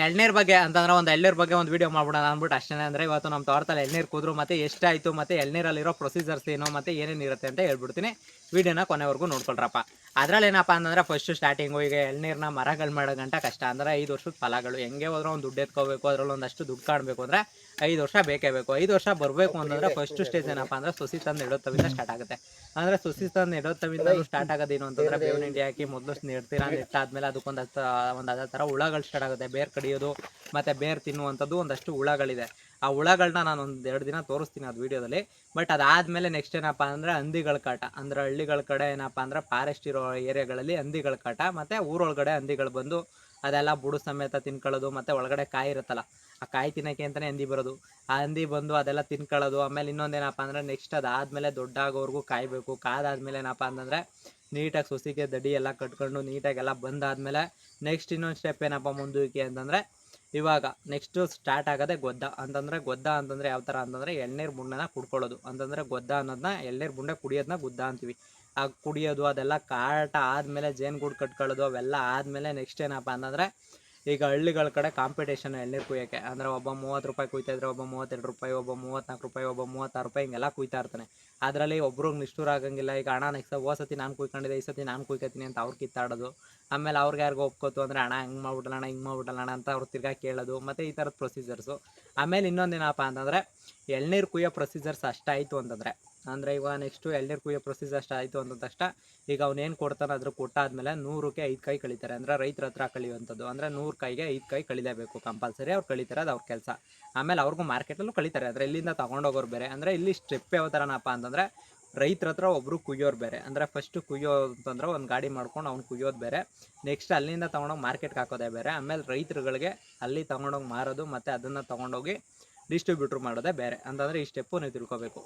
ಎಳ್ನೀರ್ ಬಗ್ಗೆ ಅಂತಂದ್ರೆ ಒಂದು ಎಳ್ನೀರ್ ಬಗ್ಗೆ ಒಂದು ವಿಡಿಯೋ ಮಾಡ್ಬಿಡೋಣ ಅಂದ್ಬಿಟ್ಟು ಅಷ್ಟೇ. ಅಂದ್ರೆ ಇವತ್ತು ನಮ್ಮ ತೋಟದಲ್ಲಿ ಎಳ್ನೀರು ಕೂದ್ರು ಮತ್ತೆ ಎಷ್ಟಾಯ್ತು ಮತ್ತೆ ಎಳ್ನೀರಲ್ಲಿರೋ ಪ್ರೊಸೀಜರ್ಸ್ ಏನು ಮತ್ತೆ ಏನೇನು ಇರುತ್ತೆ ಅಂತ ಹೇಳ್ಬಿಡ್ತೀನಿ. ವಿಡಿಯೋನ ಕೊನೆವರೆಗೂ ನೋಡ್ಕೊಳ್ರಪ್ಪ. ಅದ್ರಲ್ಲಿ ಏನಪ್ಪ ಅಂತಂದ್ರೆ ಫಸ್ಟ್ ಸ್ಟಾರ್ಟಿಂಗು ಈಗ ಎಳ್ನೀರ್ನ ಮರಗಳು ಮಾಡೋ ಗಂಟ ಕಷ್ಟ. ಅಂದ್ರೆ 5 ವರ್ಷದ ಫಲಗಳು ಹೆಂಗೆ ಹೋದ್ರೂ ಒಂದು ದುಡ್ಡು ಎತ್ಕೋಬೇಕು, ಅದ್ರಲ್ಲಿ ಒಂದಷ್ಟು ದುಡ್ಡು ಕಾಣಬೇಕು ಅಂದ್ರೆ 5 ವರ್ಷ ಬೇಕೇ ಬೇಕು. 5 ವರ್ಷ ಬರಬೇಕು ಅಂತಂದ್ರೆ ಫಸ್ಟ್ ಸ್ಟೇಜ್ ಏನಪ್ಪ ಅಂದ್ರೆ ಸೊಸಿ ತಂದು ಇಡೋತ್ತವಿಂದ ಸ್ಟಾರ್ಟ್ ಆಗುತ್ತೆ. ಅಂದ್ರೆ ಸೊಸಿ ತಂದು ಇಡೋತ್ತವಿಂದ ಸ್ಟಾರ್ಟ್ ಆಗೋದೇನು ಅಂತಂದ್ರೆ ಬೇವಿನ ಹಿಂಡಿ ಹಾಕಿ ಮೊದಲು ನೆಡ್ತೀರಾ, ನೆಟ್ಟಾದ್ಮೇಲೆ ಅದಕ್ಕೊಂದು ಅದೇ ಥರ ಹುಳಗಳು ಸ್ಟಾರ್ಟ್ ಆಗುತ್ತೆ. ಬೇರ್ ಕಡಿಯೋದು ಮತ್ತೆ ಬೇರ್ ತಿನ್ನುವಂಥದ್ದು ಒಂದಷ್ಟು ಹುಳಗಳಿದೆ. ಆ ಹುಳಗಳನ್ನ ನಾನು ಒಂದು 2 ದಿನ ತೋರಿಸ್ತೀನಿ ಅದು ವಿಡಿಯೋದಲ್ಲಿ. ಬಟ್ ಅದಾದ್ಮೇಲೆ ನೆಕ್ಸ್ಟ್ ಏನಪ್ಪ ಅಂದ್ರೆ ಹಂದಿಗಳ ಕಾಟ. ಅಂದ್ರೆ ಹಳ್ಳಿಗಳ ಕಡೆ ಏನಪ್ಪ ಅಂದ್ರೆ ಫಾರೆಸ್ಟ್ ಇರೋ ಏರಿಯಾಗಳಲ್ಲಿ ಹಂದಿಗಳ ಕಾಟ, ಮತ್ತೆ ಊರೊಳಗಡೆ ಹಂದಿಗಳು ಬಂದು ಅದೆಲ್ಲ ಬುಡು ಸಮೇತ ತಿನ್ಕೊಳ್ಳೋದು. ಮತ್ತೆ ಒಳಗಡೆ ಕಾಯಿ ಇರುತ್ತಲ್ಲ, ಆ ಕಾಯಿ ತಿನ್ನಕ್ಕೆ ಅಂತಾನೆ ಹಂದಿ ಬರೋದು. ಆ ಹಂದಿ ಬಂದು ಅದೆಲ್ಲ ತಿನ್ಕೊಳ್ಳೋದು. ಆಮೇಲೆ ಇನ್ನೊಂದೇನಪ್ಪ ಅಂದ್ರೆ ನೆಕ್ಸ್ಟ್ ಅದಾದ್ಮೇಲೆ ದೊಡ್ಡಾಗೋವರೆಗೂ ಕಾಯಬೇಕು. ಕಾದಾದ್ಮೇಲೆ ಏನಪ್ಪ ಅಂತಂದ್ರೆ ನೀಟಾಗಿ ಸೊಸಿಗೆ ದಡಿ ಎಲ್ಲ ಕಟ್ಕೊಂಡು ನೀಟಾಗೆಲ್ಲ ಬಂದಾದ್ಮೇಲೆ ನೆಕ್ಸ್ಟ್ ಇನ್ನೊಂದು ಸ್ಟೆಪ್ ಏನಪ್ಪ ಮುಂದಕ್ಕೆ ಅಂತಂದ್ರೆ ಇವಾಗ ನೆಕ್ಸ್ಟ್ ಸ್ಟಾರ್ಟ್ ಆಗೋದೇ ಗೊದ್ದ. ಗೊದ್ದ ಅಂತಂದ್ರೆ ಯಾವ ಥರ ಅಂತಂದ್ರೆ ಎಳ್ನೀರು ಬುಂಡೆನ ಕುಡ್ಕೊಳ್ಳೋದು. ಅಂತಂದ್ರೆ ಗೊದ್ದ ಅನ್ನೋದನ್ನ ಎಳ್ನೀರು ಬುಂಡೆ ಕುಡಿಯೋದನ್ನ ಗುದ್ದ ಅಂತೀವಿ. ಆ ಕುಡಿಯೋದು ಅದೆಲ್ಲ ಕಾಟ ಆದಮೇಲೆ ಜೇನುಗೂಡು ಕಟ್ಕೊಳ್ಳೋದು ಅವೆಲ್ಲ ಆದಮೇಲೆ ನೆಕ್ಸ್ಟ್ ಏನಪ್ಪ ಅಂತಂದರೆ ಈಗ ಹಳ್ಳಿಗಳ ಕಡೆ ಕಾಂಪಿಟೇಷನ್ ಎಳ್ನೀರು ಕುಯ್ಯೋಕ್ಕೆ. ಅಂದರೆ ಒಬ್ಬ 30 ರೂಪಾಯಿ ಕುಯ್ತಾ ಇದ್ರೆ, ಒಬ್ಬ 32 ರೂಪಾಯಿ, ಒಬ್ಬ 34 ರೂಪಾಯಿ, ಒಬ್ಬ 36 ರೂಪಾಯಿ ಹಿಂಗೆಲ್ಲ ಕುಯ್ತಾ ಇರ್ತಾನೆ. ಅದರಲ್ಲಿ ಒಬ್ರಿಗೆ ನಿಷ್ಠೂರ ಆಗಂಗಿಲ್ಲ. ಈಗ ಅಣ್ಣ ನೆಕ್ಸ್ಟ್ ಸತಿ ನಾನು ಕುಯ್ಕೊಂಡಿದ್ದೆ, ಈ ಸತಿ ನಾನು ಕುಯ್ಕೊತೀನಿ ಅಂತ ಅವ್ರು ಕಿತ್ತಾಡೋದು. ಆಮೇಲೆ ಅವ್ರಿಗೆ ಯಾರಿಗೂ ಒಪ್ಕೋತು ಅಂದರೆ ಅಣ್ಣ ಹಂಗೆ ಮಾಡ್ಬಿಟ್ಟಲ್ಲ ಅಣ್ಣ, ಹಿಂಗೆ ಮಾಡ್ಬಿಟ್ಟಲ್ಲ ಅಣ್ಣ ಅಂತ ಅವ್ರು ತಿರ್ಗಾ ಕೇಳೋದು. ಮತ್ತು ಈ ಥರದ ಪ್ರೊಸೀಜರ್ಸು. ಆಮೇಲೆ ಇನ್ನೊಂದೇನಪ್ಪ ಅಂತಂದರೆ ಎಳ್ನೀರು ಕುಯ್ಯೋ ಪ್ರೊಸೀಜರ್ಸ್ ಅಷ್ಟಾಯಿತು ಅಂತಂದರೆ, ಅಂದರೆ ಇವಾಗ ನೆಕ್ಸ್ಟು ಎಳ್ನೀರು ಕುಯ್ಯೋ ಪ್ರೊಸೀಜರ್ ಅಷ್ಟು ಆಯಿತು ಅಂದ ತಕ್ಷಣ ಈಗ ಅವ್ನೇನು ಕೊಡ್ತಾನೆ ಅದ್ರ ಕೊಟ್ಟಾದ್ಮೇಲೆ 100ಕ್ಕೆ 5 ಕಾಯಿ ಕಳಿತಾರೆ. ಅಂದರೆ ರೈತರ ಹತ್ರ ಕಳಿಯುವಂಥದ್ದು. ಅಂದರೆ 100 ಕಾಯಿಗೆ 5 ಕಾಯಿ ಕಳಿಲೇಬೇಕು ಕಂಪಲ್ಸರಿ. ಅವ್ರು ಕಳಿತಾರೆ, ಅದು ಅವ್ರ ಕೆಲಸ. ಆಮೇಲೆ ಅವ್ರಿಗೂ ಮಾರ್ಕೆಟಲ್ಲೂ ಕಳಿತಾರೆ. ಅಂದರೆ ಇಲ್ಲಿಂದ ತೊಗೊಂಡೋಗೋರು ಬೇರೆ. ಅಂದರೆ ಇಲ್ಲಿ ಸ್ಟೆಪ್ ಯಾವ ಥರನಪ್ಪ ಅಂತಂದರೆ ರೈತರ ಹತ್ರ ಒಬ್ಬರು ಕುಯ್ಯೋರು ಬೇರೆ. ಅಂದರೆ ಫಸ್ಟು ಕುಯ್ಯೋ ಅಂತಂದ್ರೆ ಒಂದು ಗಾಡಿ ಮಾಡ್ಕೊಂಡು ಅವ್ನು ಕುಯ್ಯೋದು ಬೇರೆ. ನೆಕ್ಸ್ಟ್ ಅಲ್ಲಿಂದ ತೊಗೊಂಡೋಗಿ ಮಾರ್ಕೆಟ್ಗೆ ಹಾಕೋದೇ ಬೇರೆ. ಆಮೇಲೆ ರೈತರುಗಳಿಗೆ ಅಲ್ಲಿ ತೊಗೊಂಡೋಗಿ ಮಾರೋದು ಮತ್ತು ಅದನ್ನು ತೊಗೊಂಡೋಗಿ ಡಿಸ್ಟ್ರಿಬ್ಯೂಟ್ರ್ ಮಾಡೋದೇ ಬೇರೆ. ಅಂತಂದರೆ ಈ ಸ್ಟೆಪ್ಪು ನೀವು ತಿಳ್ಕೊಬೇಕು.